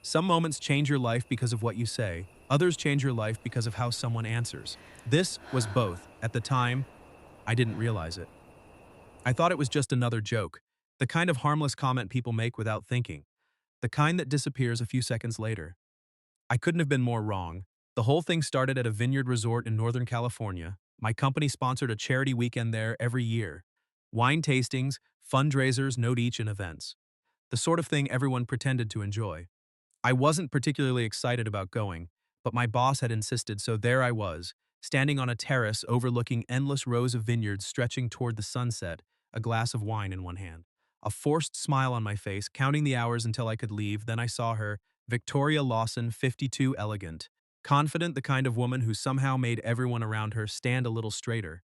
Some moments change your life because of what you say, others change your life because of how someone answers. This was both. At the time, I didn't realize it. I thought it was just another joke, the kind of harmless comment people make without thinking, the kind that disappears a few seconds later. I couldn't have been more wrong. The whole thing started at a vineyard resort in Northern California. My company sponsored a charity weekend there every year. Wine tastings, fundraisers, note-each and events. The sort of thing everyone pretended to enjoy. I wasn't particularly excited about going, but my boss had insisted, so there I was, standing on a terrace overlooking endless rows of vineyards stretching toward the sunset, a glass of wine in one hand. A forced smile on my face, counting the hours until I could leave. Then I saw her, Victoria Lawson, 52, elegant, confident, the kind of woman who somehow made everyone around her stand a little straighter.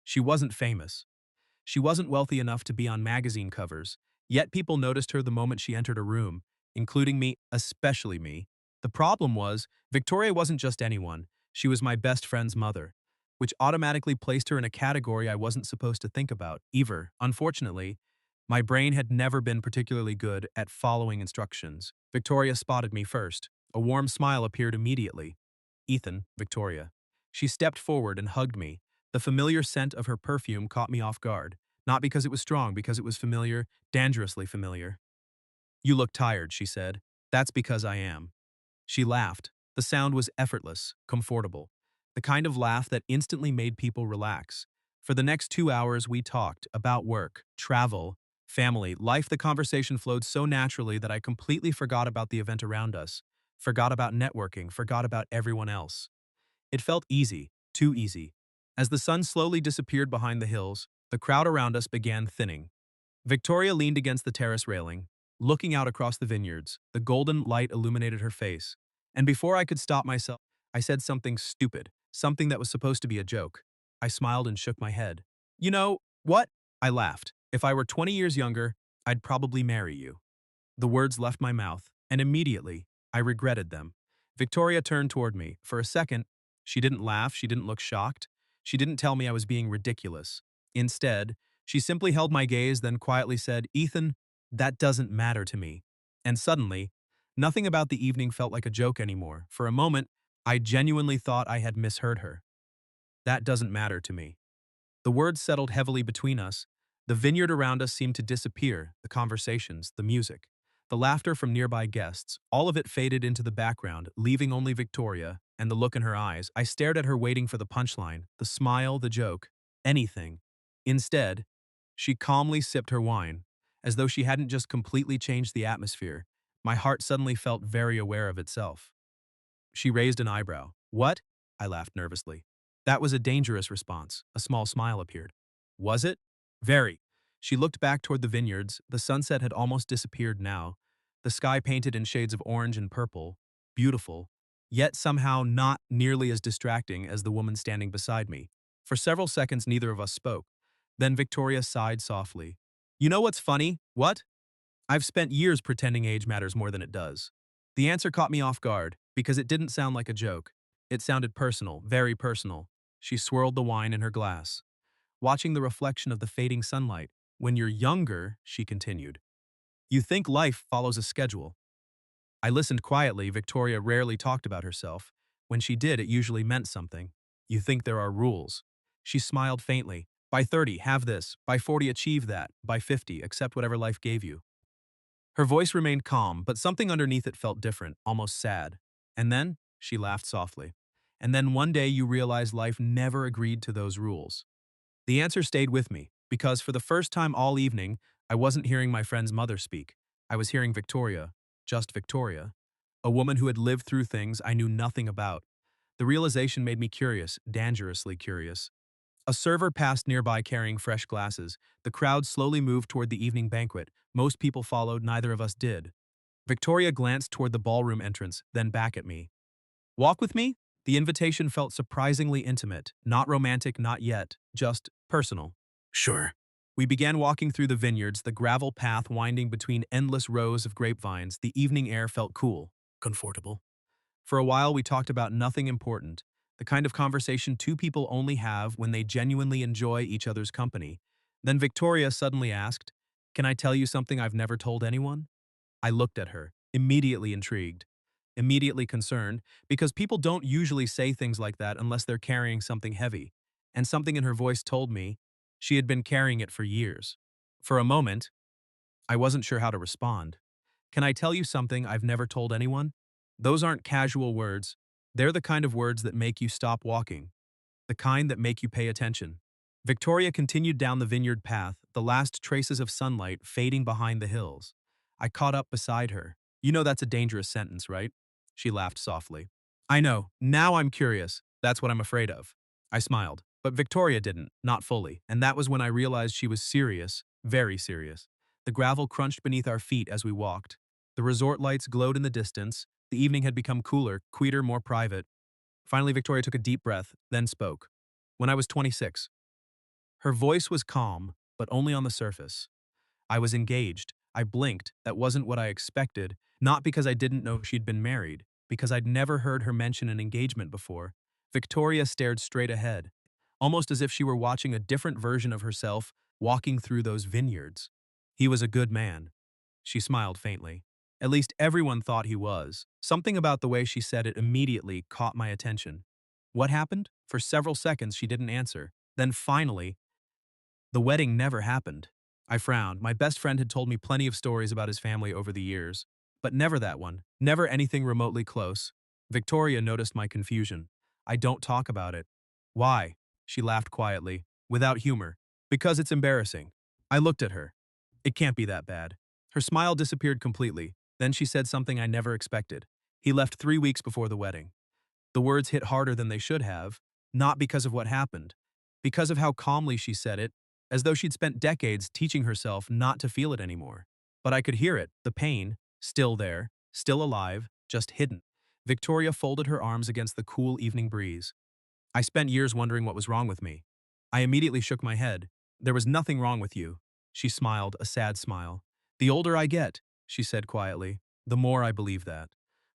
She wasn't famous. She wasn't wealthy enough to be on magazine covers, yet people noticed her the moment she entered a room, including me, especially me. The problem was, Victoria wasn't just anyone, she was my best friend's mother, which automatically placed her in a category I wasn't supposed to think about, either. Unfortunately, my brain had never been particularly good at following instructions. Victoria spotted me first. A warm smile appeared immediately. Ethan, Victoria. She stepped forward and hugged me. The familiar scent of her perfume caught me off guard. Not because it was strong, because it was familiar, dangerously familiar. You look tired, she said. That's because I am. She laughed. The sound was effortless, comfortable. The kind of laugh that instantly made people relax. For the next 2 hours, we talked about work, travel, family, life. The conversation flowed so naturally that I completely forgot about the event around us, forgot about networking, forgot about everyone else. It felt easy, too easy. As the sun slowly disappeared behind the hills, the crowd around us began thinning. Victoria leaned against the terrace railing, looking out across the vineyards. The golden light illuminated her face. And before I could stop myself, I said something stupid, something that was supposed to be a joke. I smiled and shook my head. You know, what? I laughed. If I were 20 years younger, I'd probably marry you. The words left my mouth, and immediately, I regretted them. Victoria turned toward me. For a second, she didn't laugh, she didn't look shocked. She didn't tell me I was being ridiculous. Instead, she simply held my gaze, then quietly said, Ethan, that doesn't matter to me. And suddenly, nothing about the evening felt like a joke anymore. For a moment, I genuinely thought I had misheard her. That doesn't matter to me. The words settled heavily between us. The vineyard around us seemed to disappear, the conversations, the music, the laughter from nearby guests. All of it faded into the background, leaving only Victoria and the look in her eyes. I stared at her, waiting for the punchline, the smile, the joke, anything. Instead, she calmly sipped her wine, as though she hadn't just completely changed the atmosphere. My heart suddenly felt very aware of itself. She raised an eyebrow. What? I laughed nervously. That was a dangerous response. A small smile appeared. Was it? Very. She looked back toward the vineyards. The sunset had almost disappeared now, the sky painted in shades of orange and purple. Beautiful, yet somehow not nearly as distracting as the woman standing beside me. For several seconds, neither of us spoke. Then Victoria sighed softly. You know what's funny? What? I've spent years pretending age matters more than it does. The answer caught me off guard, because it didn't sound like a joke. It sounded personal, very personal. She swirled the wine in her glass, watching the reflection of the fading sunlight. When you're younger, she continued, you think life follows a schedule. I listened quietly. Victoria rarely talked about herself. When she did, it usually meant something. You think there are rules. She smiled faintly. By 30, have this. By 40, achieve that. By 50, accept whatever life gave you. Her voice remained calm, but something underneath it felt different, almost sad. And then, she laughed softly. And then one day you realize life never agreed to those rules. The answer stayed with me, because for the first time all evening, I wasn't hearing my friend's mother speak. I was hearing Victoria, just Victoria, a woman who had lived through things I knew nothing about. The realization made me curious, dangerously curious. A server passed nearby carrying fresh glasses. The crowd slowly moved toward the evening banquet. Most people followed, neither of us did. Victoria glanced toward the ballroom entrance, then back at me. Walk with me? The invitation felt surprisingly intimate, not romantic, not yet, just personal. Sure. We began walking through the vineyards, the gravel path winding between endless rows of grapevines. The evening air felt cool, comfortable. For a while, we talked about nothing important, the kind of conversation two people only have when they genuinely enjoy each other's company. Then Victoria suddenly asked, can I tell you something I've never told anyone? I looked at her. immediately intrigued, immediately concerned, because people don't usually say things like that unless they're carrying something heavy. And something in her voice told me she had been carrying it for years. For a moment, I wasn't sure how to respond. Can I tell you something I've never told anyone? Those aren't casual words. They're the kind of words that make you stop walking, the kind that make you pay attention. Victoria continued down the vineyard path, the last traces of sunlight fading behind the hills. I caught up beside her. You know that's a dangerous sentence, right? She laughed softly. I know. Now I'm curious. That's what I'm afraid of. I smiled. But Victoria didn't, not fully, and that was when I realized she was serious, very serious. The gravel crunched beneath our feet as we walked. The resort lights glowed in the distance. The evening had become cooler, quieter, more private. Finally, Victoria took a deep breath, then spoke. When I was 26. Her voice was calm, but only on the surface. I was engaged. I blinked. That wasn't what I expected, not because I didn't know she'd been married, because I'd never heard her mention an engagement before. Victoria stared straight ahead, almost as if she were watching a different version of herself walking through those vineyards. He was a good man. She smiled faintly. At least everyone thought he was. Something about the way she said it immediately caught my attention. What happened? For several seconds she didn't answer. Then finally, the wedding never happened. I frowned. My best friend had told me plenty of stories about his family over the years, but never that one, never anything remotely close. Victoria noticed my confusion. I don't talk about it. Why? She laughed quietly, without humor. Because it's embarrassing. I looked at her. It can't be that bad. Her smile disappeared completely. Then she said something I never expected. He left 3 weeks before the wedding. The words hit harder than they should have, not because of what happened, because of how calmly she said it, as though she'd spent decades teaching herself not to feel it anymore. But I could hear it, the pain, still there, still alive, just hidden. Victoria folded her arms against the cool evening breeze. I spent years wondering what was wrong with me. I immediately shook my head. There was nothing wrong with you. She smiled, a sad smile. The older I get, she said quietly, the more I believe that.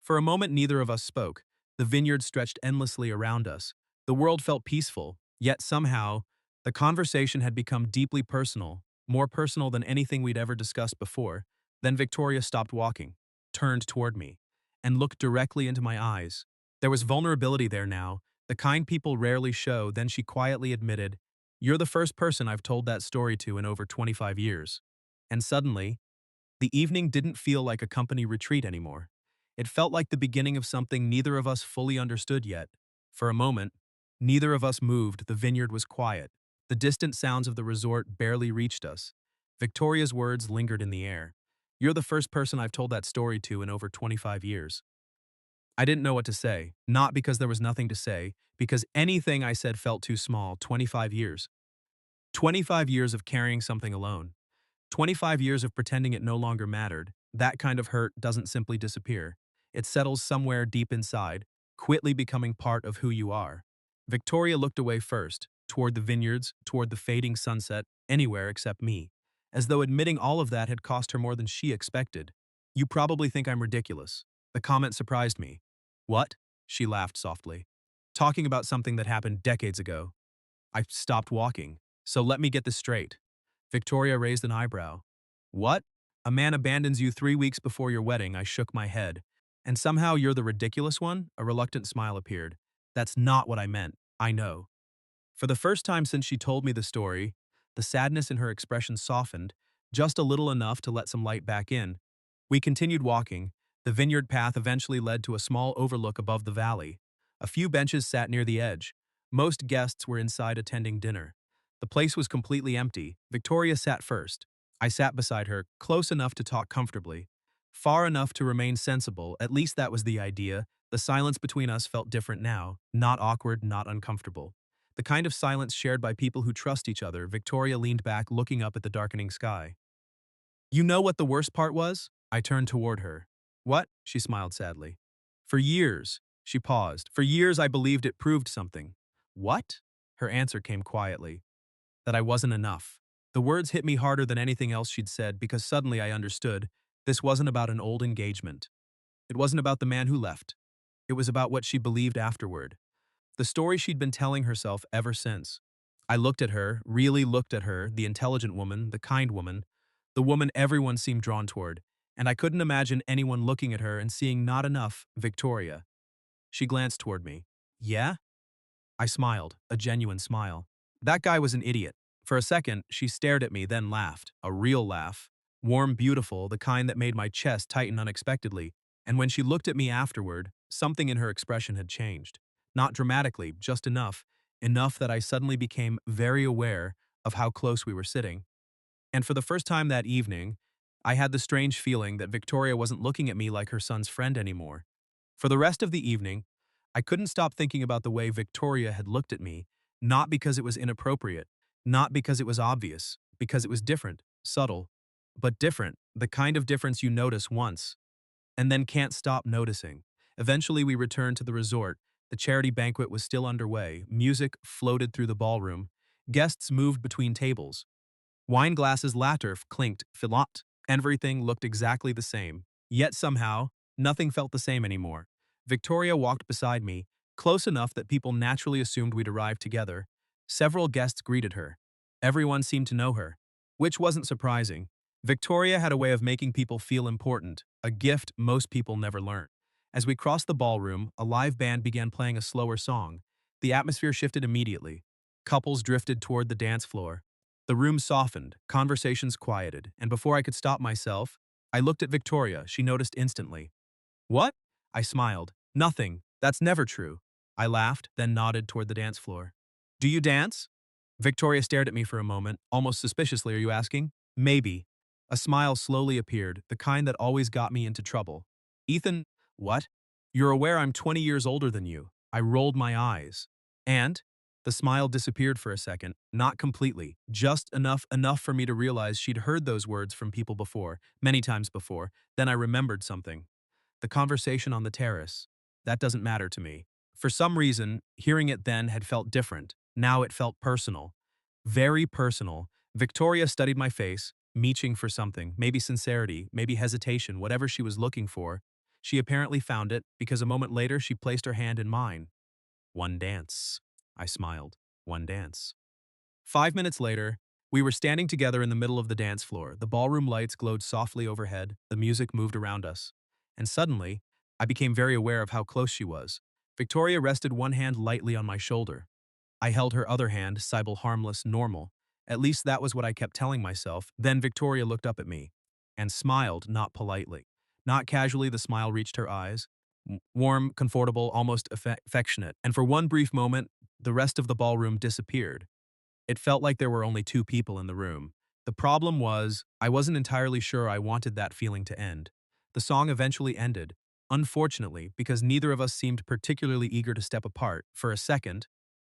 For a moment neither of us spoke. The vineyard stretched endlessly around us. The world felt peaceful, yet somehow, the conversation had become deeply personal, more personal than anything we'd ever discussed before. Then Victoria stopped walking, turned toward me, and looked directly into my eyes. There was vulnerability there now, the kind people rarely show. Then she quietly admitted, "You're the first person I've told that story to in over 25 years." And suddenly, the evening didn't feel like a company retreat anymore. It felt like the beginning of something neither of us fully understood yet. For a moment, neither of us moved. The vineyard was quiet. The distant sounds of the resort barely reached us. Victoria's words lingered in the air. "You're the first person I've told that story to in over 25 years." I didn't know what to say, not because there was nothing to say, because anything I said felt too small. 25 years. 25 years of carrying something alone. 25 years of pretending it no longer mattered. That kind of hurt doesn't simply disappear. It settles somewhere deep inside, quickly becoming part of who you are. Victoria looked away first, toward the vineyards, toward the fading sunset, anywhere except me, as though admitting all of that had cost her more than she expected. "You probably think I'm ridiculous." The comment surprised me. "What?" She laughed softly. "Talking about something that happened decades ago." I stopped walking. "So let me get this straight." Victoria raised an eyebrow. "What? A man abandons you 3 weeks before your wedding." I shook my head. "And somehow you're the ridiculous one?" A reluctant smile appeared. "That's not what I meant. I know." For the first time since she told me the story, the sadness in her expression softened, just a little enough to let some light back in. We continued walking. The vineyard path eventually led to a small overlook above the valley. A few benches sat near the edge. Most guests were inside attending dinner. The place was completely empty. Victoria sat first. I sat beside her, close enough to talk comfortably. Far enough to remain sensible, at least that was the idea. The silence between us felt different now, not awkward, not uncomfortable. The kind of silence shared by people who trust each other. Victoria leaned back, looking up at the darkening sky. "You know what the worst part was?" I turned toward her. "What?" She smiled sadly. "For years," she paused, "for years I believed it proved something." "What?" Her answer came quietly. "That I wasn't enough." The words hit me harder than anything else she'd said because suddenly I understood this wasn't about an old engagement. It wasn't about the man who left. It was about what she believed afterward. The story she'd been telling herself ever since. I looked at her, really looked at her, the intelligent woman, the kind woman, the woman everyone seemed drawn toward, and I couldn't imagine anyone looking at her and seeing not enough Victoria. She glanced toward me. Yeah? I smiled, a genuine smile. That guy was an idiot. For a second, she stared at me, then laughed. A real laugh. Warm, beautiful, the kind that made my chest tighten unexpectedly. And when she looked at me afterward, something in her expression had changed. Not dramatically, just enough. Enough that I suddenly became very aware of how close we were sitting. And for the first time that evening, I had the strange feeling that Victoria wasn't looking at me like her son's friend anymore. For the rest of the evening, I couldn't stop thinking about the way Victoria had looked at me, not because it was inappropriate, not because it was obvious, because it was different, subtle, but different, the kind of difference you notice once, and then can't stop noticing. Eventually, we returned to the resort. The charity banquet was still underway. Music floated through the ballroom. Guests moved between tables. Wine glasses latter clinked, filot. Everything looked exactly the same. Yet somehow, nothing felt the same anymore. Victoria walked beside me, close enough that people naturally assumed we'd arrived together. Several guests greeted her. Everyone seemed to know her, which wasn't surprising. Victoria had a way of making people feel important, a gift most people never learn. As we crossed the ballroom, a live band began playing a slower song. The atmosphere shifted immediately. Couples drifted toward the dance floor. The room softened, conversations quieted, and before I could stop myself, I looked at Victoria. She noticed instantly. What? I smiled. Nothing. That's never true. I laughed, then nodded toward the dance floor. Do you dance? Victoria stared at me for a moment, almost suspiciously. Are you asking? Maybe. A smile slowly appeared, the kind that always got me into trouble. Ethan, what? You're aware I'm 20 years older than you. I rolled my eyes. And? The smile disappeared for a second, not completely, just enough for me to realize she'd heard those words from people before, many times before. Then I remembered something. The conversation on the terrace. That doesn't matter to me. For some reason, hearing it then had felt different. Now it felt personal. Very personal. Victoria studied my face, meeching for something, maybe sincerity, maybe hesitation, whatever she was looking for. She apparently found it, because a moment later she placed her hand in mine. One dance. I smiled. One dance. 5 minutes later, we were standing together in the middle of the dance floor. The ballroom lights glowed softly overhead, the music moved around us. And suddenly, I became very aware of how close she was. Victoria rested one hand lightly on my shoulder. I held her other hand, Sybil, harmless, normal. At least that was what I kept telling myself. Then Victoria looked up at me and smiled, not politely. Not casually, the smile reached her eyes. Warm, comfortable, almost affectionate. And for one brief moment, the rest of the ballroom disappeared. It felt like there were only two people in the room. The problem was, I wasn't entirely sure I wanted that feeling to end. The song eventually ended, unfortunately, because neither of us seemed particularly eager to step apart. For a second,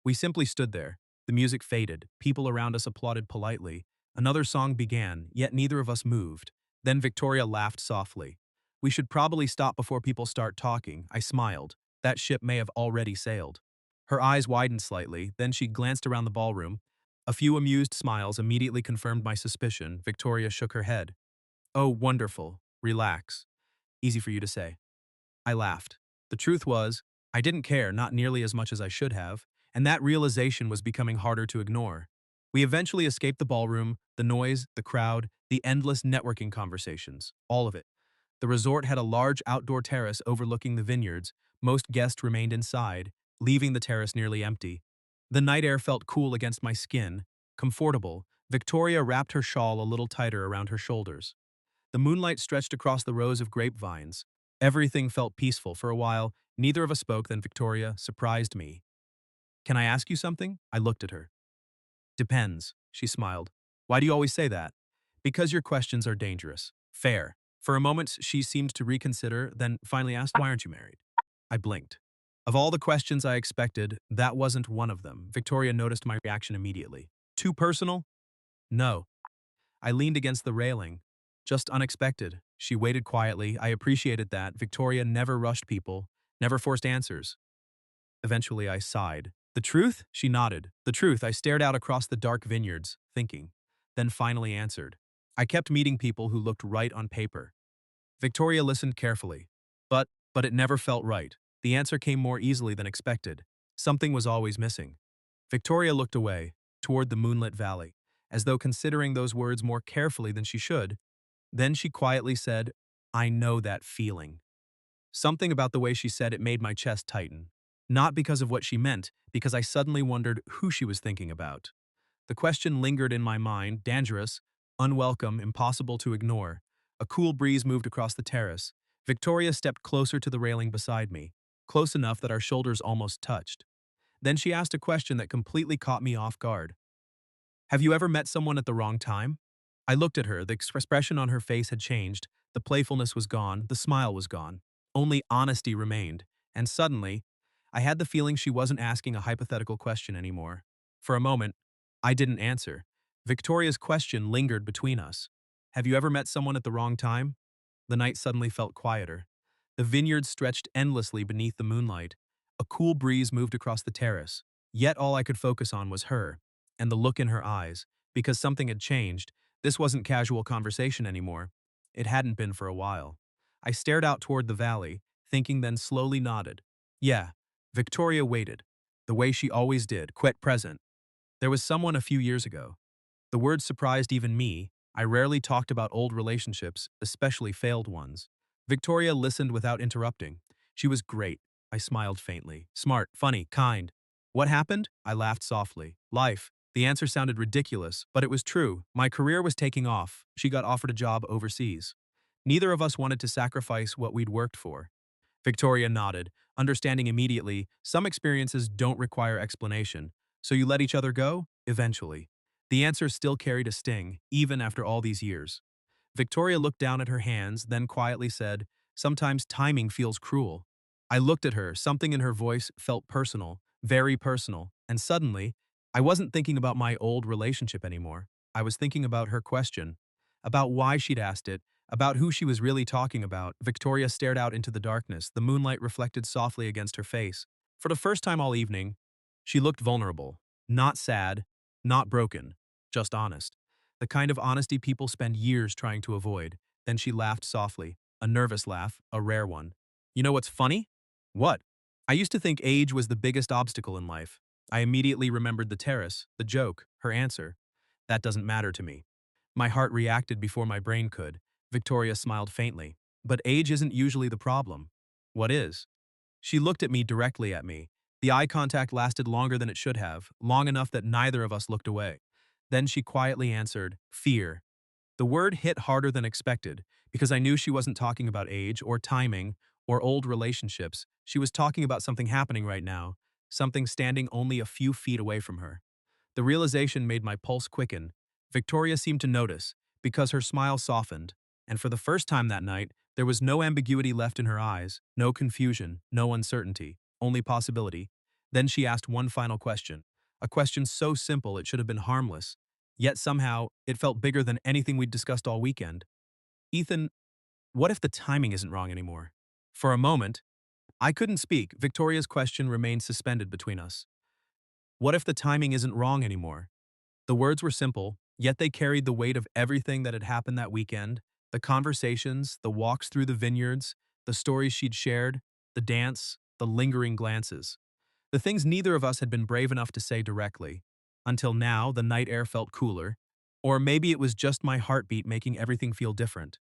we simply stood there. The music faded. People around us applauded politely. Another song began, yet neither of us moved. Then Victoria laughed softly. We should probably stop before people start talking. I smiled. That ship may have already sailed. Her eyes widened slightly, then she glanced around the ballroom. A few amused smiles immediately confirmed my suspicion. Victoria shook her head. Oh, wonderful. Relax. Easy for you to say. I laughed. The truth was, I didn't care, not nearly as much as I should have, and that realization was becoming harder to ignore. We eventually escaped the ballroom, the noise, the crowd, the endless networking conversations, all of it. The resort had a large outdoor terrace overlooking the vineyards. Most guests remained inside, leaving the terrace nearly empty. The night air felt cool against my skin, comfortable. Victoria wrapped her shawl a little tighter around her shoulders. The moonlight stretched across the rows of grapevines. Everything felt peaceful for a while. Neither of us spoke, then Victoria surprised me. Can I ask you something? I looked at her. Depends, she smiled. Why do you always say that? Because your questions are dangerous. Fair. For a moment, she seemed to reconsider, then finally asked, why aren't you married? I blinked. Of all the questions I expected, that wasn't one of them. Victoria noticed my reaction immediately. Too personal? No. I leaned against the railing. Just unexpected. She waited quietly. I appreciated that. Victoria never rushed people, never forced answers. Eventually, I sighed. The truth? She nodded. The truth. I stared out across the dark vineyards, thinking. Then finally answered. I kept meeting people who looked right on paper. Victoria listened carefully. But it never felt right. The answer came more easily than expected. Something was always missing. Victoria looked away, toward the moonlit valley, as though considering those words more carefully than she should. Then she quietly said, I know that feeling. Something about the way she said it made my chest tighten. Not because of what she meant, because I suddenly wondered who she was thinking about. The question lingered in my mind, dangerous, unwelcome, impossible to ignore. A cool breeze moved across the terrace. Victoria stepped closer to the railing beside me, close enough that our shoulders almost touched. Then she asked a question that completely caught me off guard. Have you ever met someone at the wrong time? I looked at her, the expression on her face had changed, the playfulness was gone, the smile was gone. Only honesty remained, and suddenly, I had the feeling she wasn't asking a hypothetical question anymore. For a moment, I didn't answer. Victoria's question lingered between us. Have you ever met someone at the wrong time? The night suddenly felt quieter. The vineyard stretched endlessly beneath the moonlight. A cool breeze moved across the terrace. Yet all I could focus on was her, and the look in her eyes, because something had changed. This wasn't casual conversation anymore. It hadn't been for a while. I stared out toward the valley, thinking, then slowly nodded. Yeah, Victoria waited, the way she always did, quite present. There was someone a few years ago. The word surprised even me. I rarely talked about old relationships, especially failed ones. Victoria listened without interrupting. She was great. I smiled faintly. Smart, funny, kind. What happened? I laughed softly. Life. The answer sounded ridiculous, but it was true. My career was taking off. She got offered a job overseas. Neither of us wanted to sacrifice what we'd worked for. Victoria nodded, understanding immediately some experiences don't require explanation. So you let each other go? Eventually. The answer still carried a sting, even after all these years. Victoria looked down at her hands, then quietly said, sometimes timing feels cruel. I looked at her, something in her voice felt personal, very personal, and suddenly, I wasn't thinking about my old relationship anymore. I was thinking about her question, about why she'd asked it, about who she was really talking about. Victoria stared out into the darkness, the moonlight reflected softly against her face. For the first time all evening, she looked vulnerable, not sad, not broken, just honest. The kind of honesty people spend years trying to avoid. Then she laughed softly, a nervous laugh, a rare one. You know what's funny? What? I used to think age was the biggest obstacle in life. I immediately remembered the terrace, the joke, her answer. That doesn't matter to me. My heart reacted before my brain could. Victoria smiled faintly. But age isn't usually the problem. What is? She looked at me directly at me. The eye contact lasted longer than it should have, long enough that neither of us looked away. Then she quietly answered, fear. The word hit harder than expected, because I knew she wasn't talking about age or timing or old relationships. She was talking about something happening right now, something standing only a few feet away from her. The realization made my pulse quicken. Victoria seemed to notice, because her smile softened, and for the first time that night, there was no ambiguity left in her eyes, no confusion, no uncertainty, only possibility. Then she asked one final question, a question so simple it should have been harmless, yet somehow it felt bigger than anything we'd discussed all weekend. Ethan, what if the timing isn't wrong anymore? For a moment, I couldn't speak. Victoria's question remained suspended between us. What if the timing isn't wrong anymore? The words were simple, yet they carried the weight of everything that had happened that weekend, the conversations, the walks through the vineyards, the stories she'd shared, the dance, the lingering glances. The things neither of us had been brave enough to say directly. Until now, the night air felt cooler. Or maybe it was just my heartbeat making everything feel different.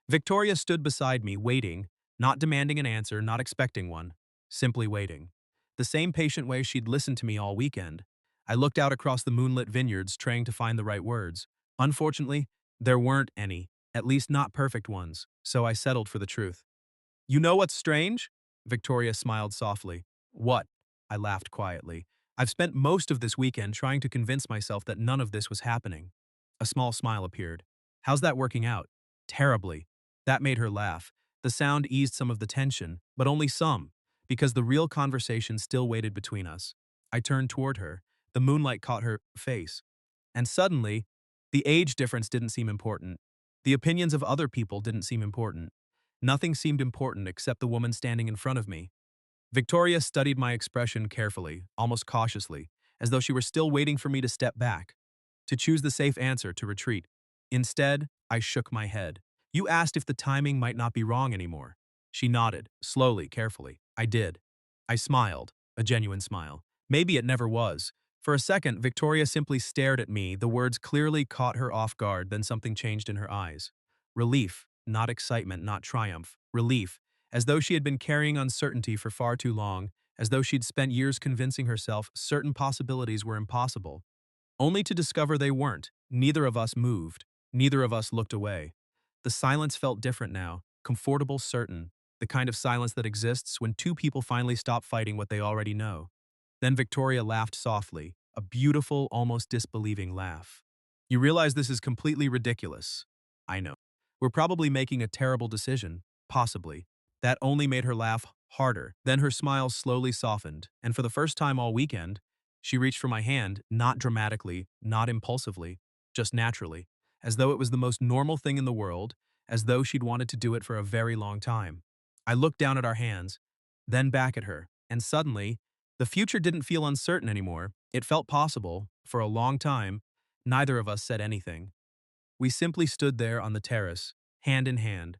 Victoria stood beside me, waiting, not demanding an answer, not expecting one, simply waiting. The same patient way she'd listened to me all weekend. I looked out across the moonlit vineyards, trying to find the right words. Unfortunately, there weren't any, at least not perfect ones, so I settled for the truth. You know what's strange? Victoria smiled softly. What? I laughed quietly. I've spent most of this weekend trying to convince myself that none of this was happening. A small smile appeared. How's that working out? Terribly. That made her laugh. The sound eased some of the tension, but only some, because the real conversation still waited between us. I turned toward her. The moonlight caught her face. And suddenly, the age difference didn't seem important. The opinions of other people didn't seem important. Nothing seemed important except the woman standing in front of me. Victoria studied my expression carefully, almost cautiously, as though she were still waiting for me to step back, to choose the safe answer, to retreat. Instead, I shook my head. You asked if the timing might not be wrong anymore. She nodded, slowly, carefully. I did. I smiled, a genuine smile. Maybe it never was. For a second, Victoria simply stared at me. The words clearly caught her off guard, then something changed in her eyes. Relief. not excitement, not triumph, relief, as though she had been carrying uncertainty for far too long, as though she'd spent years convincing herself certain possibilities were impossible, only to discover they weren't. Neither of us moved. Neither of us looked away. The silence felt different now, comfortable, certain, the kind of silence that exists when two people finally stop fighting what they already know. Then Victoria laughed softly, a beautiful, almost disbelieving laugh. You realize this is completely ridiculous. I know. We're probably making a terrible decision, possibly. That only made her laugh harder. Then her smile slowly softened, and for the first time all weekend, she reached for my hand, not dramatically, not impulsively, just naturally, as though it was the most normal thing in the world, as though she'd wanted to do it for a very long time. I looked down at our hands, then back at her, and suddenly, the future didn't feel uncertain anymore. It felt possible. For a long time, neither of us said anything. We simply stood there on the terrace, hand in hand,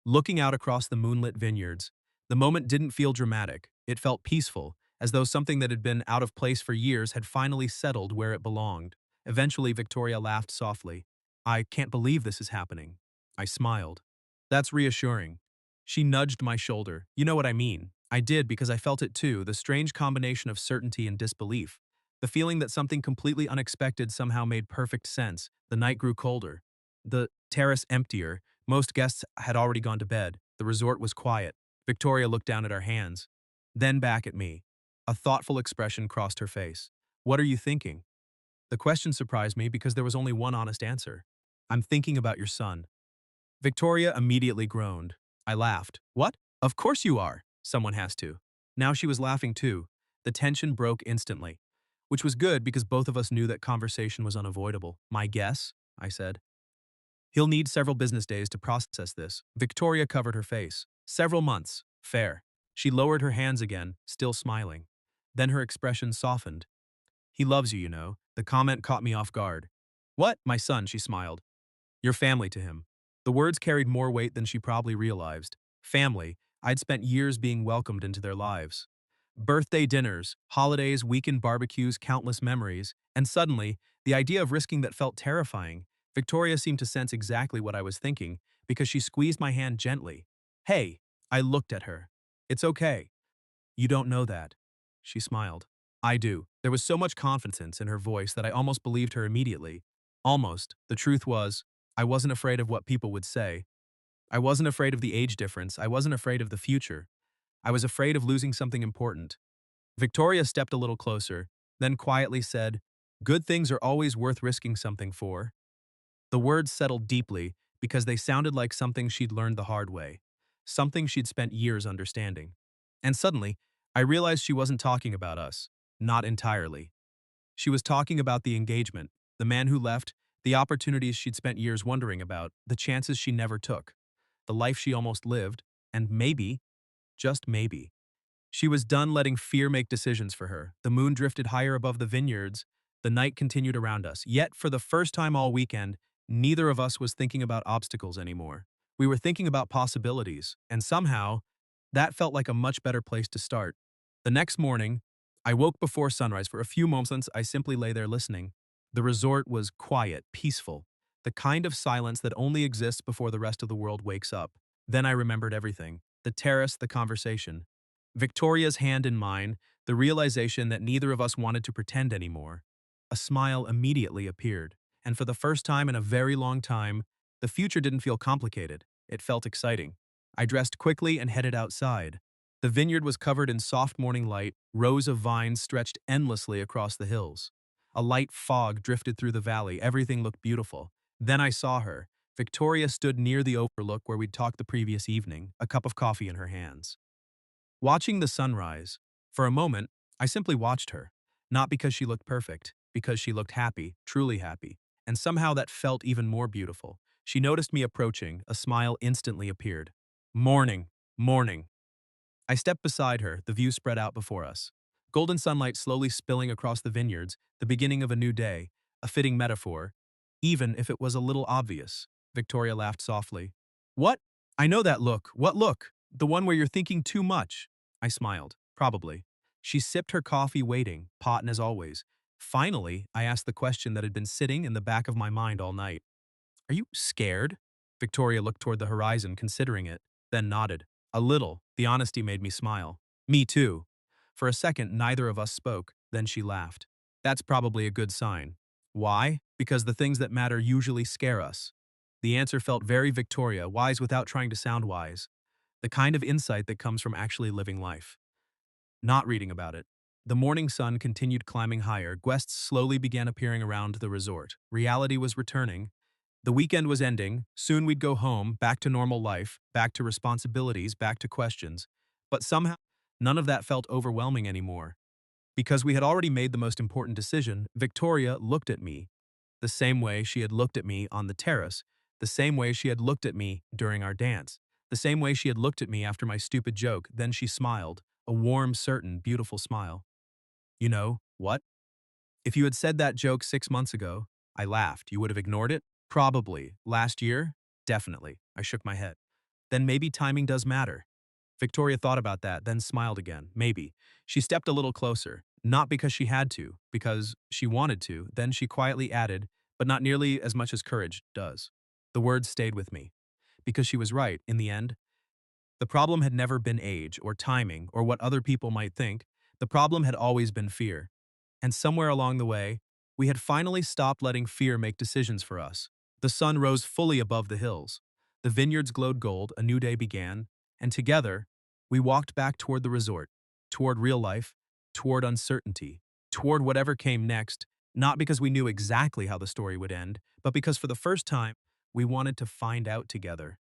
looking out across the moonlit vineyards. The moment didn't feel dramatic. It felt peaceful, as though something that had been out of place for years had finally settled where it belonged. Eventually, Victoria laughed softly. I can't believe this is happening. I smiled. That's reassuring. She nudged my shoulder. You know what I mean. I did because I felt it too, the strange combination of certainty and disbelief. The feeling that something completely unexpected somehow made perfect sense. The night grew colder. The terrace emptier. Most guests had already gone to bed. The resort was quiet. Victoria looked down at our hands, then back at me. A thoughtful expression crossed her face. What are you thinking? The question surprised me because there was only one honest answer. I'm thinking about your son. Victoria immediately groaned. I laughed. What? Of course you are. Someone has to. Now she was laughing too. The tension broke instantly, which was good because both of us knew that conversation was unavoidable. My guess? I said. He'll need several business days to process this. Victoria covered her face. Several months. Fair. She lowered her hands again, still smiling. Then her expression softened. He loves you, you know. The comment caught me off guard. What? My son, she smiled. You're family to him. The words carried more weight than she probably realized. Family. I'd spent years being welcomed into their lives. Birthday dinners, holidays, weekend barbecues, countless memories, and suddenly, the idea of risking that felt terrifying. Victoria seemed to sense exactly what I was thinking because she squeezed my hand gently. Hey, I looked at her. It's okay. You don't know that. She smiled. I do. There was so much confidence in her voice that I almost believed her immediately. Almost. The truth was, I wasn't afraid of what people would say. I wasn't afraid of the age difference. I wasn't afraid of the future. I was afraid of losing something important. Victoria stepped a little closer, then quietly said, Good things are always worth risking something for. The words settled deeply because they sounded like something she'd learned the hard way, something she'd spent years understanding. And suddenly, I realized she wasn't talking about us. Not entirely. She was talking about the engagement, the man who left, the opportunities she'd spent years wondering about, the chances she never took, the life she almost lived, and maybe, just maybe, she was done letting fear make decisions for her. The moon drifted higher above the vineyards. The night continued around us. Yet, for the first time all weekend, neither of us was thinking about obstacles anymore. We were thinking about possibilities, and somehow, that felt like a much better place to start. The next morning, I woke before sunrise. For a few moments, I simply lay there listening. The resort was quiet, peaceful, the kind of silence that only exists before the rest of the world wakes up. Then I remembered everything. The terrace, the conversation. Victoria's hand in mine, the realization that neither of us wanted to pretend anymore. A smile immediately appeared, and for the first time in a very long time, the future didn't feel complicated. It felt exciting. I dressed quickly and headed outside. The vineyard was covered in soft morning light, rows of vines stretched endlessly across the hills. A light fog drifted through the valley, everything looked beautiful. Then I saw her. Victoria stood near the overlook where we'd talked the previous evening, a cup of coffee in her hands. Watching the sunrise, for a moment, I simply watched her, not because she looked perfect, because she looked happy, truly happy, and somehow that felt even more beautiful. She noticed me approaching, a smile instantly appeared. Morning, morning. I stepped beside her, the view spread out before us. Golden sunlight slowly spilling across the vineyards, the beginning of a new day, a fitting metaphor, even if it was a little obvious. Victoria laughed softly. What? I know that look. What look? The one where you're thinking too much. I smiled. Probably. She sipped her coffee waiting, pot as always. Finally, I asked the question that had been sitting in the back of my mind all night. Are you scared? Victoria looked toward the horizon, considering it, then nodded. A little. The honesty made me smile. Me too. For a second, neither of us spoke, then she laughed. That's probably a good sign. Why? Because the things that matter usually scare us. The answer felt very Victoria, wise without trying to sound wise. The kind of insight that comes from actually living life. Not reading about it. The morning sun continued climbing higher. Guests slowly began appearing around the resort. Reality was returning. The weekend was ending. Soon we'd go home, back to normal life, back to responsibilities, back to questions. But somehow, none of that felt overwhelming anymore. Because we had already made the most important decision, Victoria looked at me the same way she had looked at me on the terrace, the same way she had looked at me during our dance, the same way she had looked at me after my stupid joke. Then she smiled, a warm, certain, beautiful smile. You know what? If you had said that joke 6 months ago, I laughed. You would have ignored it? Probably. Last year? Definitely. I shook my head. Then maybe timing does matter. Victoria thought about that, then smiled again. Maybe. She stepped a little closer, not because she had to, because she wanted to. Then she quietly added, but not nearly as much as courage does. The words stayed with me. Because she was right, in the end. The problem had never been age or timing or what other people might think. The problem had always been fear. And somewhere along the way, we had finally stopped letting fear make decisions for us. The sun rose fully above the hills. The vineyards glowed gold, a new day began, and together, we walked back toward the resort, toward real life, toward uncertainty, toward whatever came next, not because we knew exactly how the story would end, but because for the first time, we wanted to find out together.